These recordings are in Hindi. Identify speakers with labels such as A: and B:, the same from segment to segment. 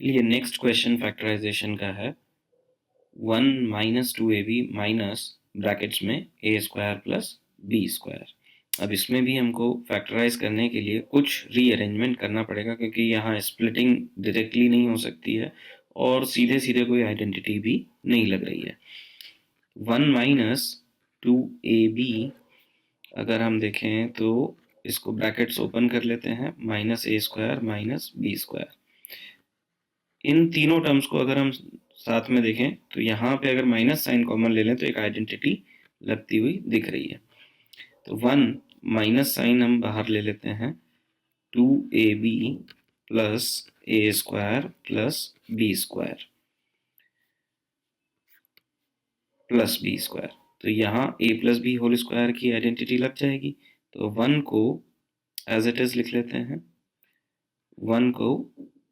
A: चलिए नेक्स्ट क्वेश्चन फैक्टराइजेशन का है 1 माइनस 2ab माइनस ब्रैकेट्स में ए स्क्वायर प्लस बी स्क्वायर। अब इसमें भी हमको फैक्टराइज करने के लिए कुछ रीअरेंजमेंट करना पड़ेगा क्योंकि यहाँ स्प्लिटिंग डायरेक्टली नहीं हो सकती है और सीधे सीधे कोई आइडेंटिटी भी नहीं लग रही है। 1 माइनस 2ab अगर हम देखें तो इसको ब्रैकेट्स ओपन कर लेते हैं, माइनस ए स्क्वायर माइनस बी स्क्वायर। इन तीनों टर्म्स को अगर हम साथ में देखें तो यहाँ पे अगर माइनस साइन कॉमन ले लें तो एक आइडेंटिटी लगती हुई दिख रही है। तो 1 माइनस साइन हम बाहर ले लेते हैं, 2ab plus A square plus B square plus B square. तो यहाँ a plus B whole square की आइडेंटिटी लग जाएगी। तो 1 को एज इट इज लिख लेते हैं, 1 को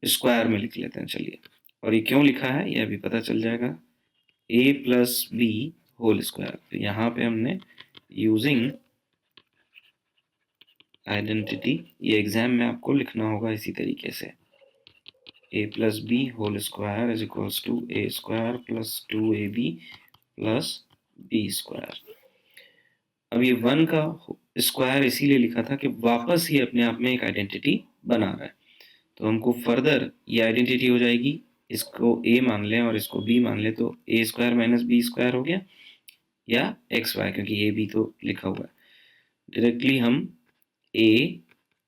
A: स्क्वायर में लिख लेते हैं। चलिए, और ये क्यों लिखा है यह भी पता चल जाएगा, a plus B whole square. तो यहाँ पे हमने यूजिंग आइडेंटिटी, ये एग्जाम में आपको लिखना होगा इसी तरीके से, a plus B whole square is equals to A square plus 2ab plus B square. अब ये 1 का स्क्वायर इसीलिए लिखा था कि वापस ही अपने आप में एक आइडेंटिटी बना रहा है। तो हमको फर्दर ये आइडेंटिटी हो जाएगी, इसको a मान लें और इसको b मान लें तो ए स्क्वायर माइनस बी स्क्वायर हो गया, या एक्स वाई, क्योंकि ए बी तो लिखा हुआ है। डायरेक्टली हम a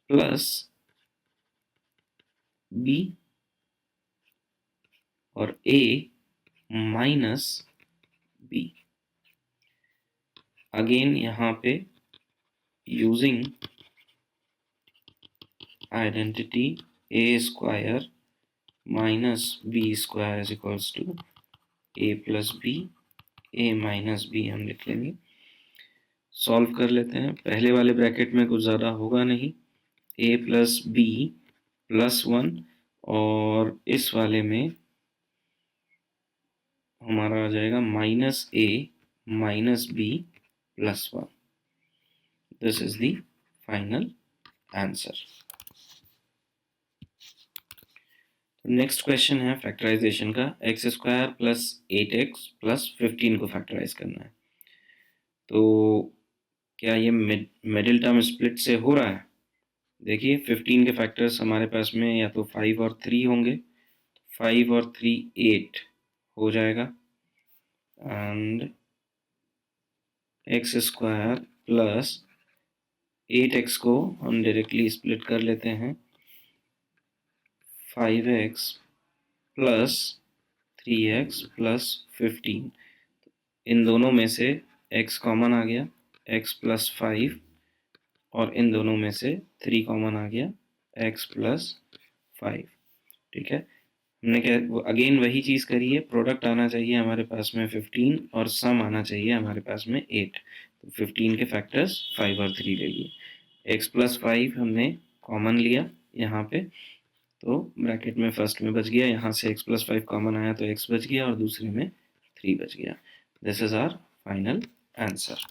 A: प्लस बी और a माइनस बी, अगेन यहाँ पे using identity a square minus B square is equals to a plus B, a minus B हम लिख लेंगे। सॉल्व कर लेते हैं। पहले वाले ब्रैकेट में कुछ ज़्यादा होगा नहीं, a प्लस बी प्लस 1, और इस वाले में हमारा आ जाएगा minus a minus B plus 1। This is the final answer. Next question है फैक्टराइजेशन का, X square plus 8x plus 15 को फैक्टराइज करना है। तो क्या ये मिडिल टर्म स्प्लिट से हो रहा है? देखिए 15 के फैक्टर्स हमारे पास में या तो 5 और 3 होंगे, 5 और 3 8 हो जाएगा, and x square plus 8x को हम डायरेक्टली स्प्लिट कर लेते हैं, 5x प्लस 3x प्लस 15। इन दोनों में से x कॉमन आ गया, x प्लस 5, और इन दोनों में से 3 कॉमन आ गया, x प्लस 5। ठीक है, हमने क्या अगेन वही चीज़ करी है, प्रोडक्ट आना चाहिए हमारे पास में 15 और सम आना चाहिए हमारे पास में 8। तो 15 के फैक्टर्स 5 और 3 ले लिए, x प्लस 5 हमने कॉमन लिया यहाँ पे, तो ब्रैकेट में फर्स्ट में बच गया, यहाँ से x प्लस 5 कॉमन आया तो x बच गया और दूसरे में 3 बच गया। This is our final answer.